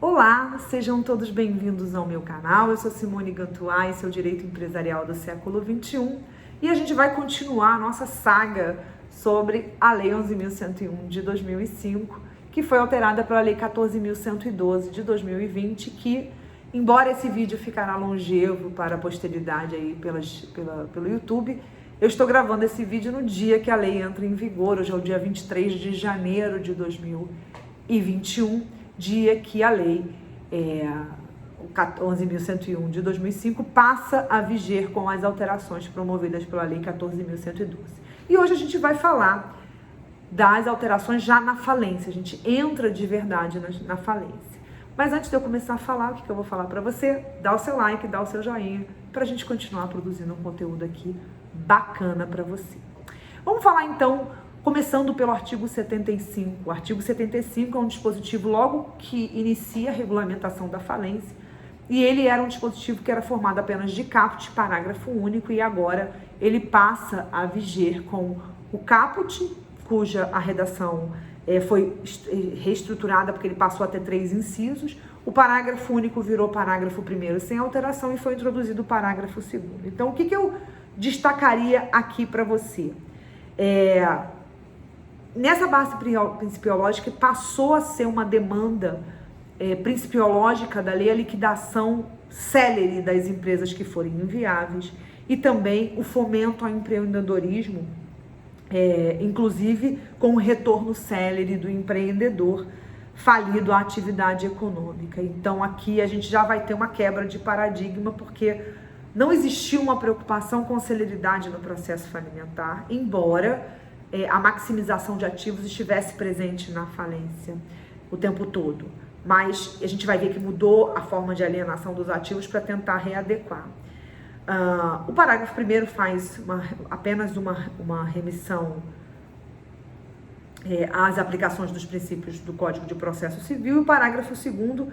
Olá, sejam todos bem-vindos ao meu canal. Eu sou Simone Gantuá, esse é o Direito Empresarial do século XXI e a gente vai continuar a nossa saga sobre a Lei 11.101 de 2005, que foi alterada pela Lei 14.112 de 2020, que, embora esse vídeo ficará longevo para a posteridade aí pelo YouTube, eu estou gravando esse vídeo no dia que a lei entra em vigor. Hoje é o dia 23 de janeiro de 2021, dia que a lei 11.101 de 2005 passa a viger com as alterações promovidas pela lei 14.112. E hoje a gente vai falar das alterações já na falência, a gente entra de verdade na falência. Mas antes de eu começar a falar, o que eu vou falar para você? Dá o seu like, dá o seu joinha, para a gente continuar produzindo um conteúdo aqui bacana para você. Vamos falar então, começando pelo artigo 75. O artigo 75 é um dispositivo logo que inicia a regulamentação da falência, e ele era um dispositivo que era formado apenas de caput, parágrafo único, e agora ele passa a viger com o caput, cuja a redação foi reestruturada porque ele passou a ter 3 incisos. O parágrafo único virou parágrafo 1º sem alteração e foi introduzido o parágrafo 2º. Então, o que eu destacaria aqui para você? Nessa base principiológica passou a ser uma demanda principiológica da lei a liquidação célere das empresas que forem inviáveis e também o fomento ao empreendedorismo, inclusive com o retorno célere do empreendedor falido à atividade econômica. Então aqui a gente já vai ter uma quebra de paradigma, porque não existiu uma preocupação com celeridade no processo falimentar, embora a maximização de ativos estivesse presente na falência o tempo todo. Mas a gente vai ver que mudou a forma de alienação dos ativos para tentar readequar. O parágrafo 1º faz apenas uma remissão às aplicações dos princípios do Código de Processo Civil, e o parágrafo 2º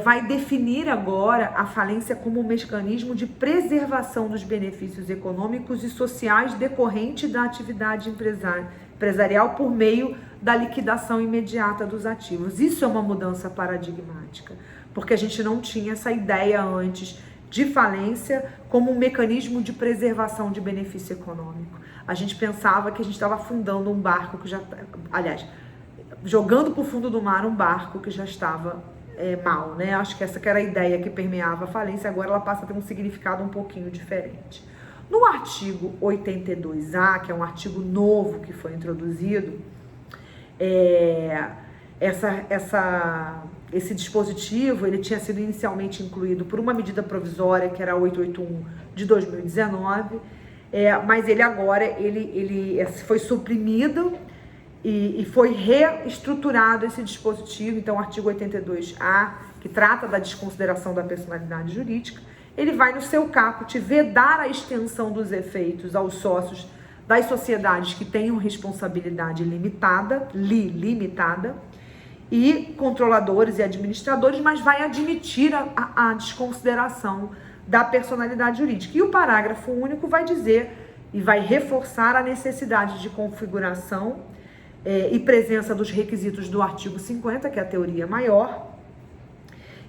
vai definir agora a falência como um mecanismo de preservação dos benefícios econômicos e sociais decorrente da atividade empresarial por meio da liquidação imediata dos ativos. Isso é uma mudança paradigmática, porque a gente não tinha essa ideia antes de falência como um mecanismo de preservação de benefício econômico. A gente pensava que a gente estava afundando um barco que já, aliás, jogando para o fundo do mar um barco que já estava mal, né? Acho que essa que era a ideia que permeava a falência, agora ela passa a ter um significado um pouquinho diferente. No artigo 82A, que é um artigo novo que foi introduzido, esse dispositivo ele tinha sido inicialmente incluído por uma medida provisória, que era a 881 de 2019, mas ele agora ele foi suprimido e foi reestruturado esse dispositivo. Então, o artigo 82A, que trata da desconsideração da personalidade jurídica, ele vai no seu caput vedar a extensão dos efeitos aos sócios das sociedades que tenham responsabilidade limitada, e controladores e administradores, mas vai admitir a desconsideração da personalidade jurídica. E o parágrafo único vai dizer e vai reforçar a necessidade de configuração e presença dos requisitos do artigo 50, que é a teoria maior,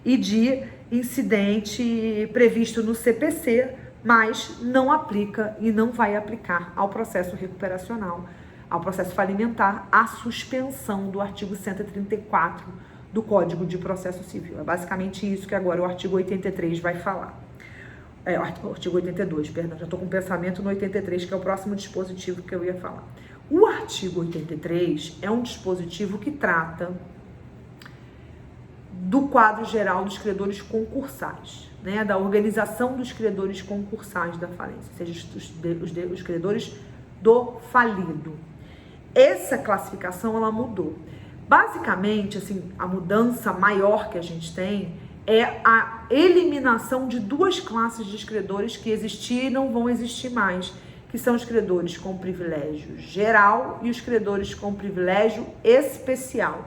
e de incidente previsto no CPC, mas não aplica e não vai aplicar ao processo recuperacional, ao processo falimentar, a suspensão do artigo 134 do Código de Processo Civil. É basicamente isso que agora o artigo 83 vai falar. O artigo 82, perdão, já estou com pensamento no 83, que é o próximo dispositivo que eu ia falar. O artigo 83 é um dispositivo que trata do quadro geral dos credores concursais, né, da organização dos credores concursais da falência, ou seja, os credores do falido. Essa classificação, ela mudou. Basicamente, assim, a mudança maior que a gente tem é a eliminação de 2 classes de credores que existiam e não vão existir mais, que são os credores com privilégio geral e os credores com privilégio especial.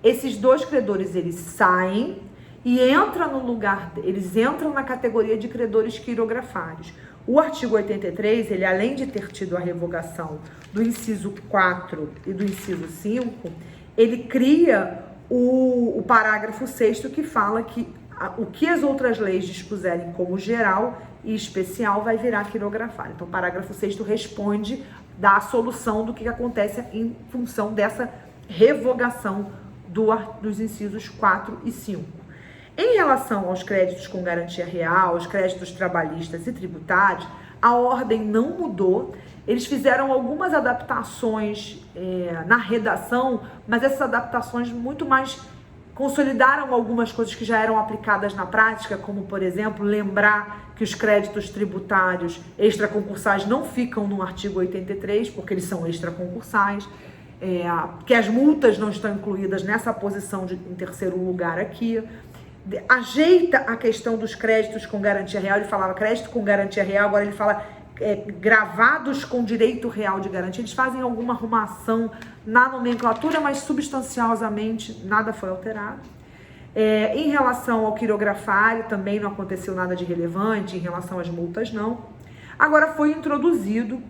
Esses 2 credores, eles saem e entram no lugar, eles entram na categoria de credores quirografários. O artigo 83, ele além de ter tido a revogação do inciso 4 e do inciso 5, ele cria o parágrafo 6º, que fala que o que as outras leis dispuserem como geral e especial vai virar quirografário. Então, o parágrafo 6º responde, dá a solução do que acontece em função dessa revogação dos incisos 4 e 5. Em relação aos créditos com garantia real, os créditos trabalhistas e tributários, a ordem não mudou. Eles fizeram algumas adaptações na redação, mas essas adaptações muito mais consolidaram algumas coisas que já eram aplicadas na prática, como, por exemplo, lembrar que os créditos tributários extraconcursais não ficam no artigo 83, porque eles são extraconcursais, que as multas não estão incluídas nessa posição em terceiro lugar aqui. Ajeita a questão dos créditos com garantia real. Ele falava crédito com garantia real, agora ele fala gravados com direito real de garantia. Eles fazem alguma arrumação na nomenclatura, mas substanciosamente nada foi alterado. Em relação ao quirografário, também não aconteceu nada de relevante. Em relação às multas, não. Agora foi introduzido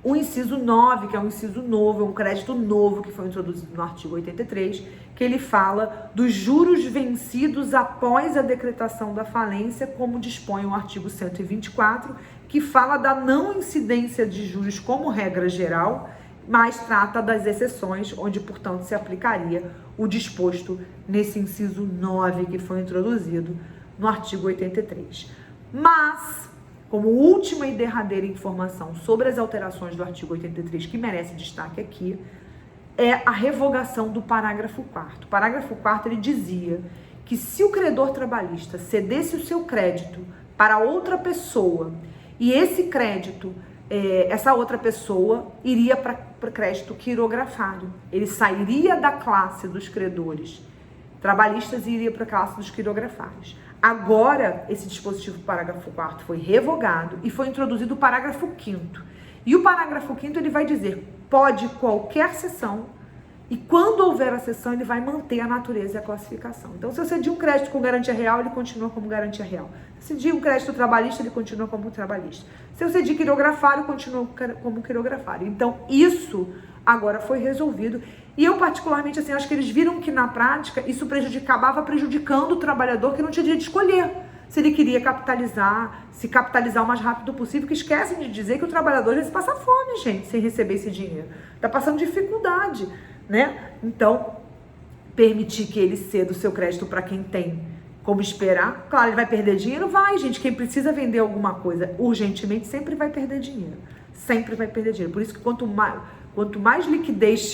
o inciso 9, que é um inciso novo, é um crédito novo que foi introduzido no artigo 83, que ele fala dos juros vencidos após a decretação da falência, como dispõe o artigo 124, que fala da não incidência de juros como regra geral, mas trata das exceções, onde, portanto, se aplicaria o disposto nesse inciso 9 que foi introduzido no artigo 83. Mas, como última e derradeira informação sobre as alterações do artigo 83, que merece destaque aqui, é a revogação do parágrafo 4º. O parágrafo 4º, ele dizia que se o credor trabalhista cedesse o seu crédito para outra pessoa e esse crédito, essa outra pessoa iria para crédito quirografário, ele sairia da classe dos credores trabalhistas e iria para a classe dos quirografários. Agora, esse dispositivo do parágrafo 4º foi revogado e foi introduzido o parágrafo 5º. E o parágrafo 5º, ele vai dizer, pode qualquer sessão, e quando houver a sessão, ele vai manter a natureza e a classificação. Então, se eu cedi um crédito com garantia real, ele continua como garantia real. Se eu cedi um crédito trabalhista, ele continua como trabalhista. Se eu cedi quirografário, continua como quirografário. Então, isso agora foi resolvido. E eu, particularmente, assim, acho que eles viram que, na prática, isso acabava prejudicando o trabalhador que não tinha direito de escolher se ele queria se capitalizar o mais rápido possível, que esquecem de dizer que o trabalhador às vezes passa fome, gente, sem receber esse dinheiro. Está passando dificuldade, né? Então, permitir que ele ceda o seu crédito para quem tem como esperar. Claro, ele vai perder dinheiro? Vai, gente. Quem precisa vender alguma coisa urgentemente sempre vai perder dinheiro. Sempre vai perder dinheiro. Por isso que quanto mais liquidez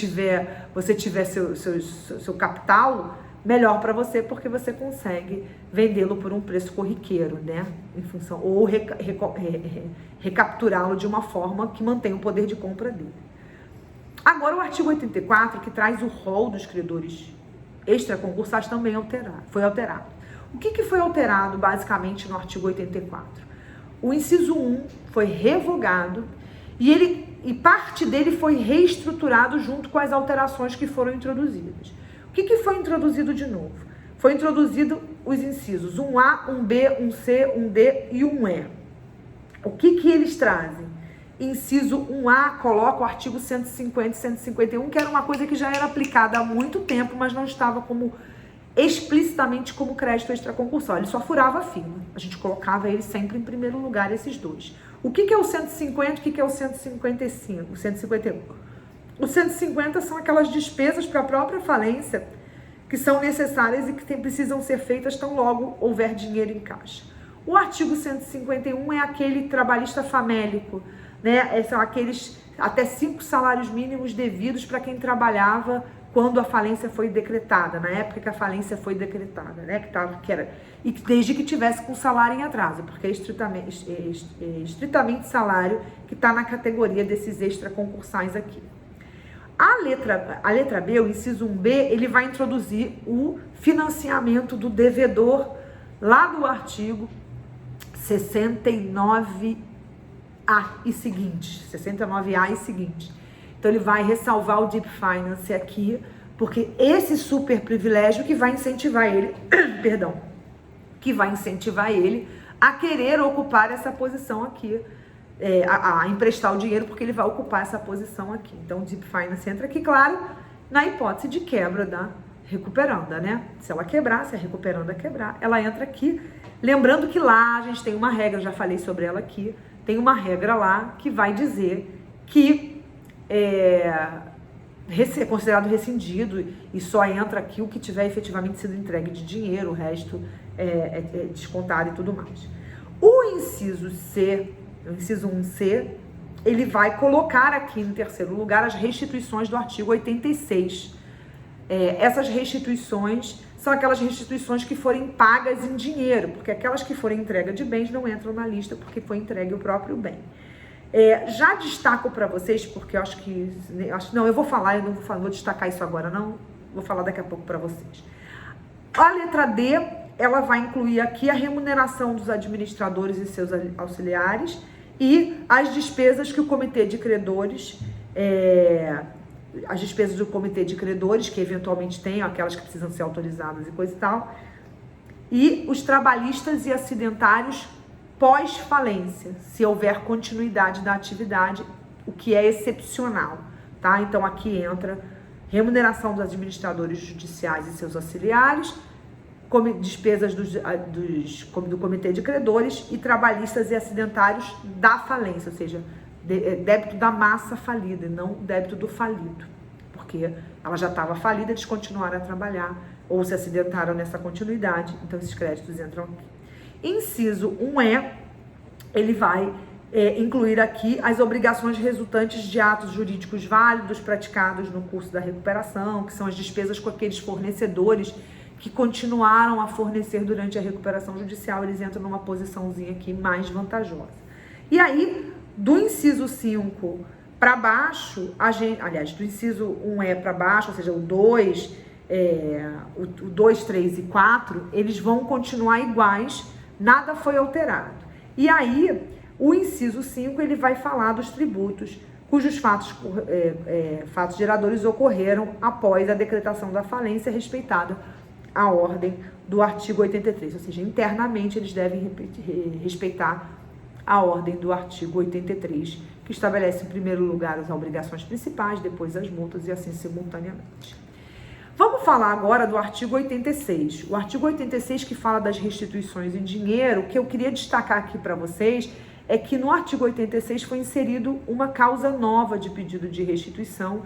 você tiver seu capital, melhor para você, porque você consegue vendê-lo por um preço corriqueiro, né? Em função, ou recapturá-lo de uma forma que mantém o poder de compra dele. Agora, o artigo 84, que traz o rol dos credores extraconcursais, também foi alterado. O que foi alterado, basicamente, no artigo 84? O inciso 1 foi revogado e parte dele foi reestruturado junto com as alterações que foram introduzidas. O que foi introduzido de novo? Foi introduzido os incisos 1A, 1B, 1C, 1D e 1E. O que eles trazem? Inciso 1A coloca o artigo 150 e 151, que era uma coisa que já era aplicada há muito tempo, mas não estava explicitamente como crédito extraconcursal. Ele só furava a fila. A gente colocava ele sempre em primeiro lugar, esses dois. O que é o 150 e o que é o 155, o 151? O 150 são aquelas despesas para a própria falência que são necessárias e que precisam ser feitas tão logo houver dinheiro em caixa. O artigo 151 é aquele trabalhista famélico, né? São aqueles até 5 salários mínimos devidos para quem trabalhava quando a falência foi decretada, na época que a falência foi decretada, né? E desde que tivesse com salário em atraso, porque é estritamente salário que está na categoria desses extraconcursais aqui. A letra B, o inciso 1B, ele vai introduzir o financiamento do devedor lá do artigo 69A e seguinte. 69A e seguinte. Então, ele vai ressalvar o Deep Finance aqui, porque esse super privilégio que vai incentivar ele, a querer ocupar essa posição aqui, a emprestar o dinheiro, porque ele vai ocupar essa posição aqui. Então, o Deep Finance entra aqui, claro, na hipótese de quebra da recuperanda, né? Se ela quebrar, se a recuperanda quebrar, ela entra aqui. Lembrando que lá a gente tem uma regra, já falei sobre ela aqui, tem uma regra lá que vai dizer que é considerado rescindido e só entra aqui o que tiver efetivamente sido entregue de dinheiro, o resto é descontado e tudo mais. O inciso C, o inciso 1C, ele vai colocar aqui em terceiro lugar as restituições do artigo 86. Essas restituições são aquelas restituições que forem pagas em dinheiro, porque aquelas que forem entrega de bens não entram na lista porque foi entregue o próprio bem. Já destaco para vocês, porque eu não, eu vou falar, eu não vou destacar isso agora não, vou falar daqui a pouco para vocês. A letra D, ela vai incluir aqui a remuneração dos administradores e seus auxiliares e as despesas que o comitê de credores, as despesas do comitê de credores, que eventualmente tem, aquelas que precisam ser autorizadas e coisa e tal, e os trabalhistas e acidentários pós-falência, se houver continuidade da atividade, o que é excepcional, tá? Então aqui entra remuneração dos administradores judiciais e seus auxiliares, despesas do comitê de credores e trabalhistas e acidentários da falência, ou seja, débito da massa falida, não débito do falido, porque ela já estava falida, eles continuaram a trabalhar ou se acidentaram nessa continuidade, então esses créditos entram aqui. Inciso 1E, ele vai incluir aqui as obrigações resultantes de atos jurídicos válidos praticados no curso da recuperação, que são as despesas com aqueles fornecedores que continuaram a fornecer durante a recuperação judicial, eles entram numa posiçãozinha aqui mais vantajosa. E aí, do inciso 5 para baixo, do inciso 1E para baixo, ou seja, o 2, o 2, 3 e 4, eles vão continuar iguais, nada foi alterado. E aí, o inciso 5, ele vai falar dos tributos cujos fatos geradores ocorreram após a decretação da falência, respeitada a ordem do artigo 83, ou seja, internamente eles devem respeitar a ordem do artigo 83, que estabelece em primeiro lugar as obrigações principais, depois as multas e assim simultaneamente. Vamos falar agora do artigo 86. O artigo 86 que fala das restituições em dinheiro, o que eu queria destacar aqui para vocês é que no artigo 86 foi inserido uma causa nova de pedido de restituição,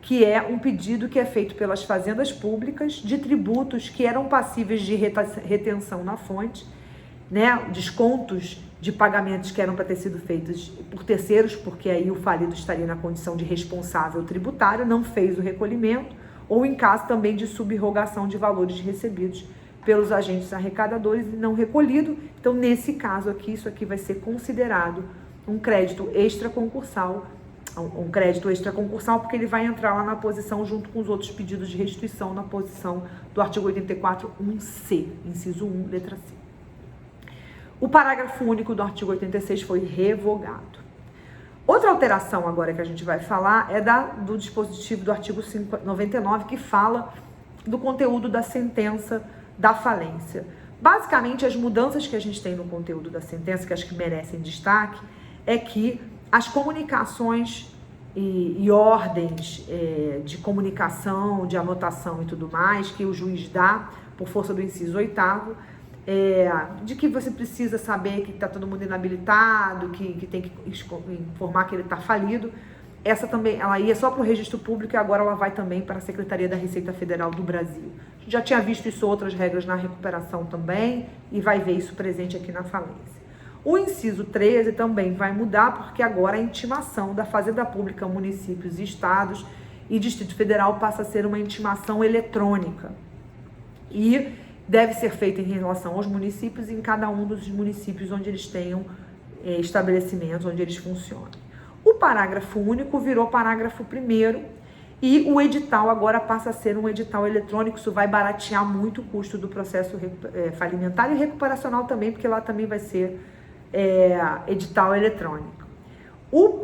que é um pedido que é feito pelas fazendas públicas de tributos que eram passíveis de retenção na fonte, né, descontos de pagamentos que eram para ter sido feitos por terceiros, porque aí o falido estaria na condição de responsável tributário, não fez o recolhimento, ou em caso também de subrogação de valores recebidos pelos agentes arrecadadores e não recolhido. Então, nesse caso aqui, isso aqui vai ser considerado um crédito extraconcursal, porque ele vai entrar lá na posição junto com os outros pedidos de restituição, na posição do artigo 84, 1C, inciso 1, letra C. O parágrafo único do artigo 86 foi revogado. Outra alteração agora que a gente vai falar é do dispositivo do artigo 99, que fala do conteúdo da sentença da falência. Basicamente, as mudanças que a gente tem no conteúdo da sentença, que acho que merecem destaque, é que as comunicações e ordens de comunicação, de anotação e tudo mais, que o juiz dá por força do inciso 8º, de que você precisa saber que está todo mundo inabilitado, que tem que informar que ele está falido. Essa também, ela ia só para o registro público e agora ela vai também para a Secretaria da Receita Federal do Brasil. A gente já tinha visto isso, outras regras na recuperação também, e vai ver isso presente aqui na falência. O inciso 13 também vai mudar, porque agora a intimação da Fazenda Pública, municípios e estados e Distrito Federal passa a ser uma intimação eletrônica. E deve ser feita em relação aos municípios e em cada um dos municípios onde eles tenham estabelecimentos, onde eles funcionam. O parágrafo único virou parágrafo 1º e o edital agora passa a ser um edital eletrônico. Isso vai baratear muito o custo do processo falimentar e recuperacional também, porque lá também vai ser edital eletrônico.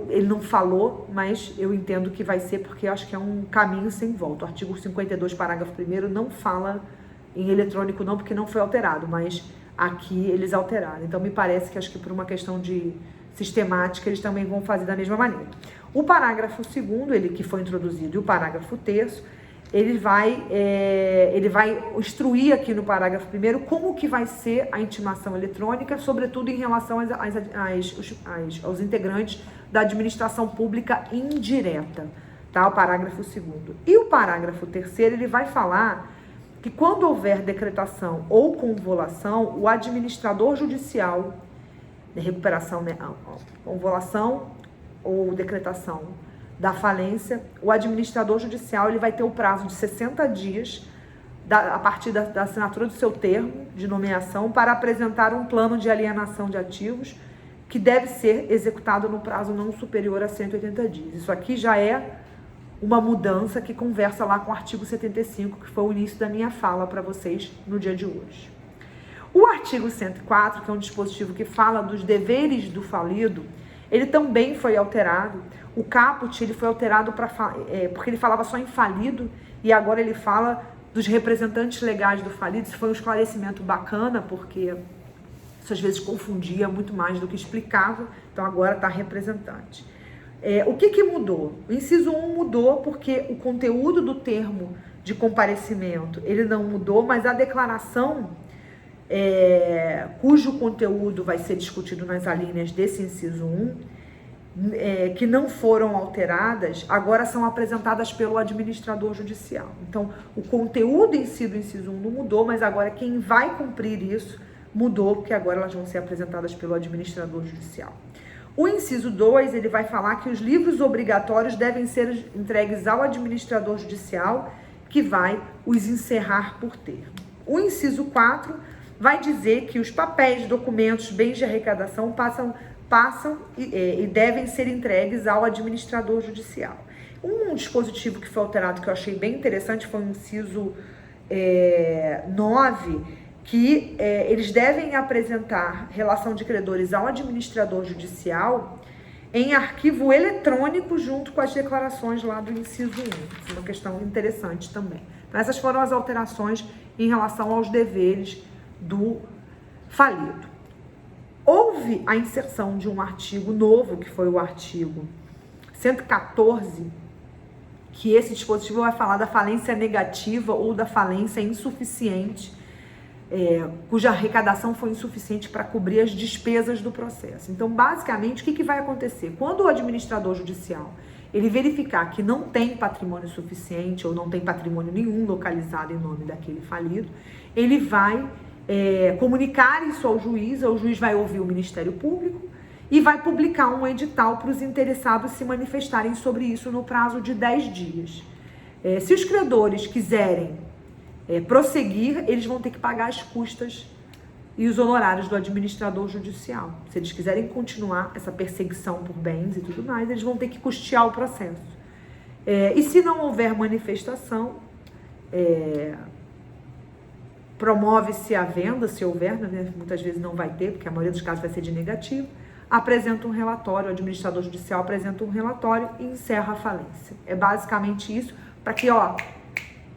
Ele não falou, mas eu entendo que vai ser, porque eu acho que é um caminho sem volta. O artigo 52, parágrafo 1º, não fala em eletrônico não, porque não foi alterado, mas aqui eles alteraram. Então, me parece que acho que por uma questão de sistemática, eles também vão fazer da mesma maneira. O parágrafo 2º, ele que foi introduzido, e o parágrafo 3º, ele vai instruir aqui no parágrafo 1º como que vai ser a intimação eletrônica, sobretudo em relação aos integrantes da administração pública indireta, tá? O parágrafo 2º. E o parágrafo 3º, ele vai falar que quando houver decretação ou convolução, o administrador judicial, recuperação, né, convolução ou decretação da falência, o administrador judicial ele vai ter o prazo de 60 dias a partir da assinatura do seu termo de nomeação para apresentar um plano de alienação de ativos que deve ser executado no prazo não superior a 180 dias. Isso aqui já é uma mudança que conversa lá com o artigo 75, que foi o início da minha fala para vocês no dia de hoje. O artigo 104, que é um dispositivo que fala dos deveres do falido, ele também foi alterado. O caput ele foi alterado porque ele falava só em falido e agora ele fala dos representantes legais do falido. Isso foi um esclarecimento bacana, porque isso às vezes confundia muito mais do que explicava, então agora está representante. O que mudou? O inciso 1 mudou porque o conteúdo do termo de comparecimento ele não mudou, mas a declaração cujo conteúdo vai ser discutido nas alíneas desse inciso 1, que não foram alteradas, agora são apresentadas pelo administrador judicial. Então, o conteúdo em si do inciso 1 não mudou, mas agora quem vai cumprir isso mudou, porque agora elas vão ser apresentadas pelo administrador judicial. O inciso 2, ele vai falar que os livros obrigatórios devem ser entregues ao administrador judicial, que vai os encerrar por termo. O inciso 4 vai dizer que os papéis, documentos, bens de arrecadação passam e devem ser entregues ao administrador judicial. Um dispositivo que foi alterado, que eu achei bem interessante, foi o inciso 9, que eles devem apresentar relação de credores ao administrador judicial em arquivo eletrônico junto com as declarações lá do inciso 1. Isso é uma questão interessante também. Então, essas foram as alterações em relação aos deveres do falido. Houve a inserção de um artigo novo, que foi o artigo 114, que esse dispositivo vai falar da falência negativa ou da falência insuficiente, cuja arrecadação foi insuficiente para cobrir as despesas do processo. Então, basicamente, o que vai acontecer? Quando o administrador judicial ele verificar que não tem patrimônio suficiente ou não tem patrimônio nenhum localizado em nome daquele falido, ele vai comunicar isso ao juiz, o juiz vai ouvir o Ministério Público e vai publicar um edital para os interessados se manifestarem sobre isso no prazo de 10 dias. Se os credores quiserem prosseguir, eles vão ter que pagar as custas e os honorários do administrador judicial. Se eles quiserem continuar essa perseguição por bens e tudo mais, eles vão ter que custear o processo. E se não houver manifestação, promove-se a venda, se houver, né? Muitas vezes não vai ter, porque a maioria dos casos vai ser de negativo, apresenta um relatório, o administrador judicial apresenta um relatório e encerra a falência. É basicamente isso, para que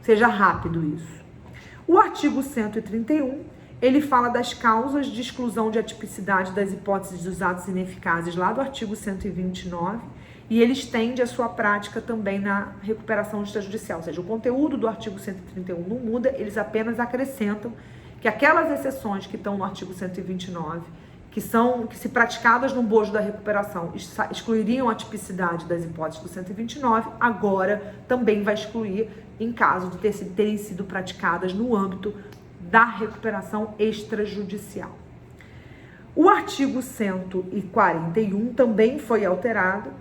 seja rápido isso. O artigo 131, ele fala das causas de exclusão de atipicidade das hipóteses dos atos ineficazes, lá do artigo 129, e ele estende a sua prática também na recuperação extrajudicial, ou seja, o conteúdo do artigo 131 não muda, eles apenas acrescentam que aquelas exceções que estão no artigo 129, que se praticadas no bojo da recuperação excluiriam a tipicidade das hipóteses do 129, agora também vai excluir em caso de terem sido praticadas no âmbito da recuperação extrajudicial. O artigo 141 também foi alterado.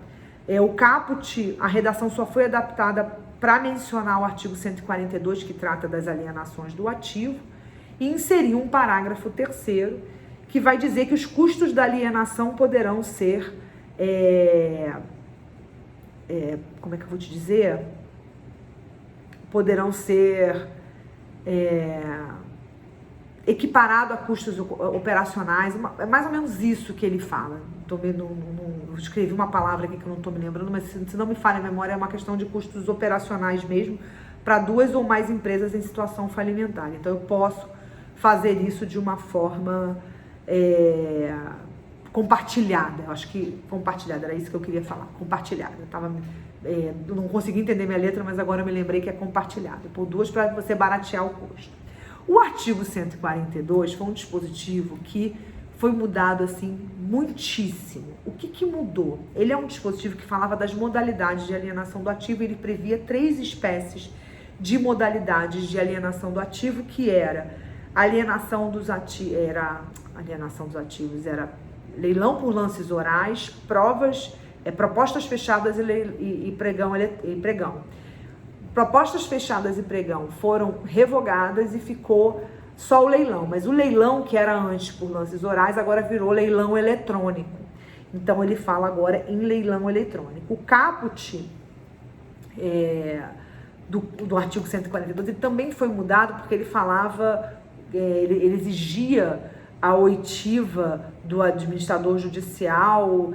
O caput, a redação só foi adaptada para mencionar o artigo 142, que trata das alienações do ativo, e inseriu um parágrafo 3º, que vai dizer que os custos da alienação poderão ser, como é que eu vou te dizer? Poderão ser equiparado a custos operacionais, é mais ou menos isso que ele fala. Eu escrevi uma palavra aqui que eu não estou me lembrando, mas se não me falha a memória, é uma questão de custos operacionais mesmo, para 2 ou mais empresas em situação falimentar. Então, eu posso fazer isso de uma forma compartilhada. Eu acho que compartilhada, era isso que eu queria falar, compartilhada. Eu estava não consegui entender minha letra, mas agora eu me lembrei que é compartilhado por duas para você baratear o custo. O artigo 142 foi um dispositivo que foi mudado assim muitíssimo. O que mudou? Ele é um dispositivo que falava das modalidades de alienação do ativo e ele previa 3 espécies de modalidades de alienação do ativo, que era alienação dos ativos, era leilão por lances orais, propostas fechadas e pregão. Propostas fechadas e pregão foram revogadas e ficou só o leilão, mas o leilão que era antes por lances orais agora virou leilão eletrônico. Então ele fala agora em leilão eletrônico. O caput do artigo 142 ele também foi mudado porque ele falava, ele exigia a oitiva do administrador judicial,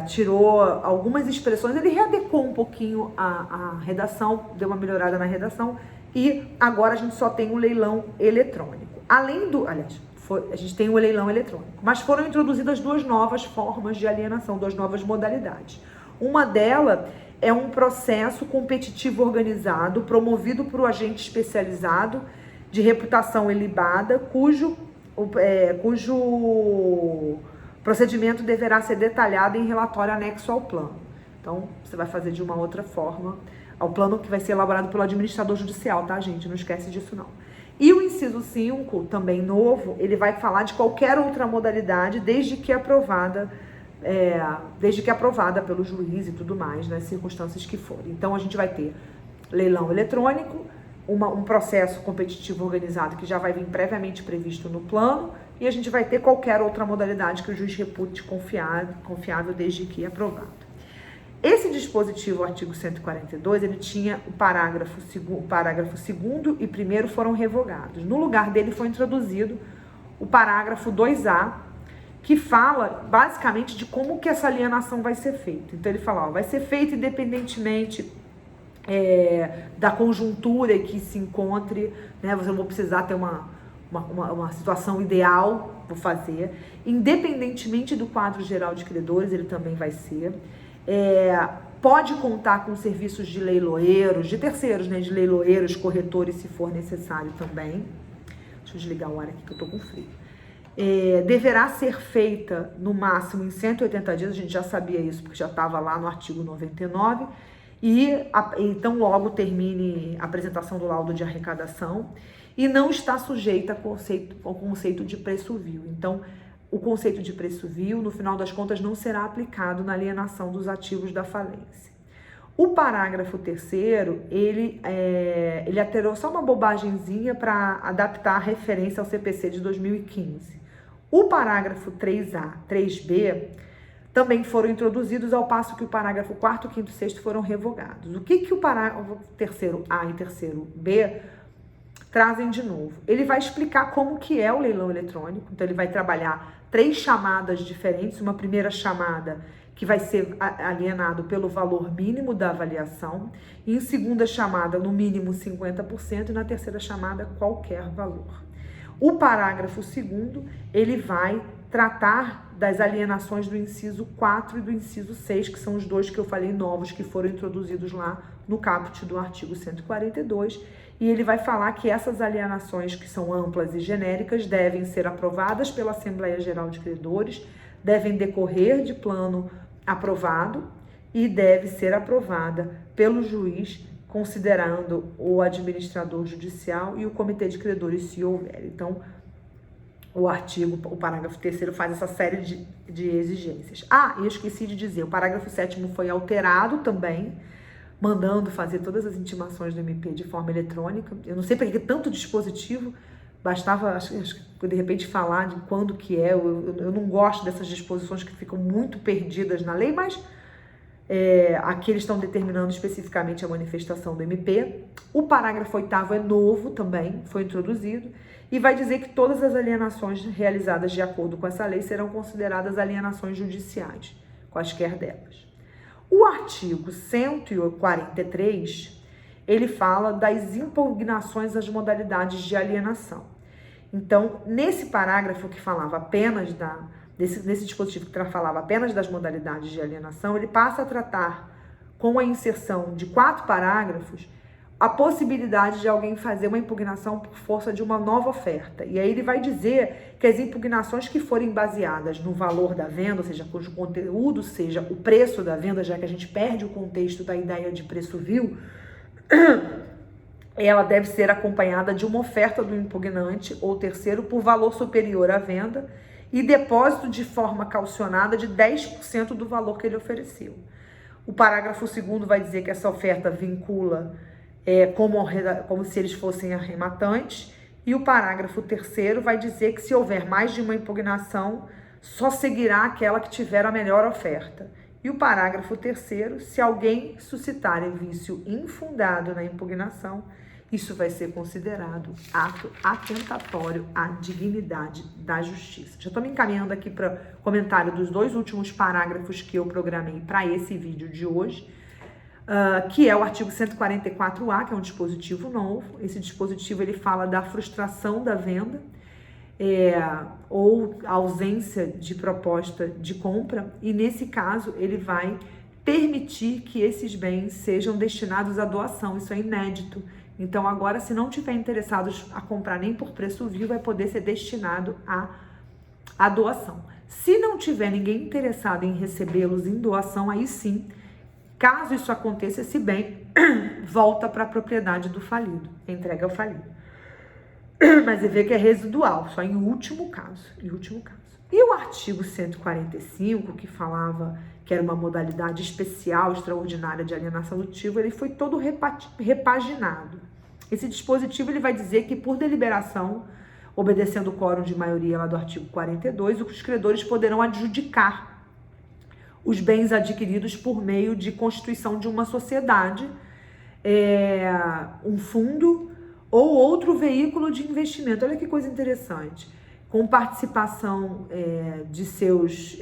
tirou algumas expressões, ele readequou um pouquinho a redação, deu uma melhorada na redação e agora a gente só tem um leilão eletrônico. A gente tem um leilão eletrônico, mas foram introduzidas 2 novas formas de alienação, 2 novas modalidades. Uma delas é um processo competitivo organizado, promovido por um agente especializado de reputação ilibada, cujo procedimento deverá ser detalhado em relatório anexo ao plano. Então, você vai fazer de uma outra forma, ao plano que vai ser elaborado pelo administrador judicial, tá, gente? Não esquece disso, não. E o inciso 5, também novo, ele vai falar de qualquer outra modalidade, desde que aprovada pelo juiz e tudo mais, nas circunstâncias que forem. Então, a gente vai ter leilão eletrônico, um processo competitivo organizado que já vai vir previamente previsto no plano, e a gente vai ter qualquer outra modalidade que o juiz repute confiável desde que aprovado. Esse dispositivo, o artigo 142, ele tinha o parágrafo 2º e 1º foram revogados. No lugar dele foi introduzido o parágrafo 2A, que fala basicamente de como que essa alienação vai ser feita. Então ele fala, vai ser feita independentemente da conjuntura em que se encontre, né? Você não vai precisar ter uma situação ideal, vou fazer. Independentemente do quadro geral de credores, ele também vai ser. Pode contar com serviços de leiloeiros, de terceiros, né? De leiloeiros, corretores, se for necessário também. Deixa eu desligar o ar aqui que eu tô com frio. Deverá ser feita no máximo em 180 dias, a gente já sabia isso porque já estava lá no artigo 99, então logo termine a apresentação do laudo de arrecadação e não está sujeita ao conceito de preço vil. Então, o conceito de preço vil, no final das contas, não será aplicado na alienação dos ativos da falência. O parágrafo 3º, ele alterou só uma bobagemzinha para adaptar a referência ao CPC de 2015. O parágrafo 3A, 3B, também foram introduzidos, ao passo que o parágrafo 4º, 5º e 6º foram revogados. O que o parágrafo 3º-A e 3º-B trazem de novo? Ele vai explicar como que é o leilão eletrônico, então ele vai trabalhar 3 chamadas diferentes, uma primeira chamada que vai ser alienado pelo valor mínimo da avaliação, e em segunda chamada, no mínimo 50%, e na terceira chamada, qualquer valor. O parágrafo 2º, ele vai tratar das alienações do inciso 4 e do inciso 6, que são os 2 que eu falei novos, que foram introduzidos lá no caput do artigo 142, e ele vai falar que essas alienações, que são amplas e genéricas, devem ser aprovadas pela Assembleia Geral de Credores, devem decorrer de plano aprovado e deve ser aprovada pelo juiz, considerando o administrador judicial e o comitê de credores, se houver. Então, o parágrafo 3º faz essa série de exigências. E eu esqueci de dizer, o parágrafo 7º foi alterado também, mandando fazer todas as intimações do MP de forma eletrônica. Eu não sei para que tanto dispositivo, bastava, acho que de repente falar de quando que é. Eu não gosto dessas disposições que ficam muito perdidas na lei, mas aqui eles estão determinando especificamente a manifestação do MP. O parágrafo 8º é novo também, foi introduzido, e vai dizer que todas as alienações realizadas de acordo com essa lei serão consideradas alienações judiciais, quaisquer delas. O artigo 143, ele fala das impugnações às modalidades de alienação. Então, nesse parágrafo que falava apenas nesse dispositivo que falava apenas das modalidades de alienação, ele passa a tratar com a inserção de 4 parágrafos, a possibilidade de alguém fazer uma impugnação por força de uma nova oferta. E aí ele vai dizer que as impugnações que forem baseadas no valor da venda, ou seja, cujo conteúdo seja o preço da venda, já que a gente perde o contexto da ideia de preço vil, ela deve ser acompanhada de uma oferta do impugnante ou terceiro por valor superior à venda e depósito de forma calcionada de 10% do valor que ele ofereceu. O parágrafo 2º vai dizer que essa oferta vincula como se eles fossem arrematantes, e o parágrafo 3º vai dizer que se houver mais de uma impugnação, só seguirá aquela que tiver a melhor oferta. E o parágrafo 3º, se alguém suscitar vício infundado na impugnação, isso vai ser considerado ato atentatório à dignidade da justiça. Já estou me encaminhando aqui para comentário dos 2 últimos parágrafos que eu programei para esse vídeo de hoje, que é o artigo 144A, que é um dispositivo novo. Esse dispositivo ele fala da frustração da venda ou ausência de proposta de compra, e nesse caso ele vai permitir que esses bens sejam destinados à doação. Isso é inédito. Então agora, se não tiver interessados a comprar nem por preço vil, vai poder ser destinado à doação. Se não tiver ninguém interessado em recebê-los em doação, aí sim, caso isso aconteça, esse bem volta para a propriedade do falido, entrega ao falido. Mas você vê que é residual, só em último caso. E o artigo 145, que falava que era uma modalidade especial, extraordinária de alienação lutiva, ele foi todo repaginado. Esse dispositivo ele vai dizer que, por deliberação, obedecendo o quórum de maioria lá do artigo 42, os credores poderão adjudicar os bens adquiridos por meio de constituição de uma sociedade, um fundo ou outro veículo de investimento. Olha que coisa interessante. Com participação de seus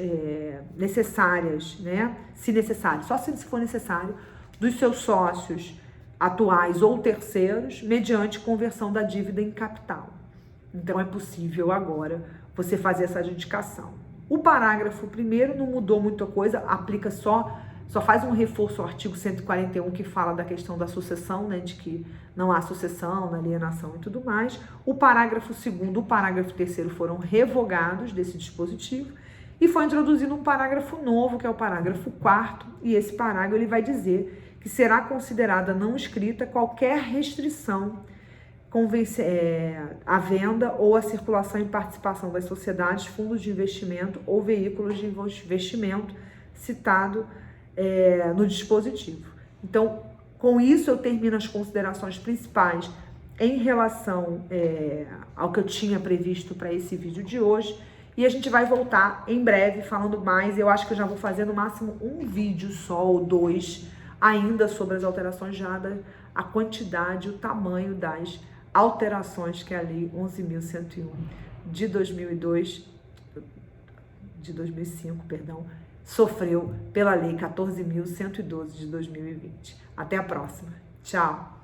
necessárias, né? Se necessário, só se for necessário, dos seus sócios atuais ou terceiros, mediante conversão da dívida em capital. Então é possível agora você fazer essa adjudicação. O parágrafo 1º não mudou muita coisa, aplica só faz um reforço ao artigo 141, que fala da questão da sucessão, né, de que não há sucessão na alienação e tudo mais. O parágrafo 2º, o parágrafo 3º foram revogados desse dispositivo e foi introduzido um parágrafo novo, que é o parágrafo 4º, e esse parágrafo ele vai dizer que será considerada não escrita qualquer restrição à venda ou à circulação e participação das sociedades, fundos de investimento ou veículos de investimento citado no dispositivo. Então, com isso eu termino as considerações principais em relação ao que eu tinha previsto para esse vídeo de hoje, e a gente vai voltar em breve falando mais. Eu acho que eu já vou fazer no máximo um vídeo só ou 2 ainda sobre as alterações, já a quantidade, o tamanho das alterações que a Lei 11.101 de 2005, sofreu pela Lei 14.112 de 2020. Até a próxima. Tchau!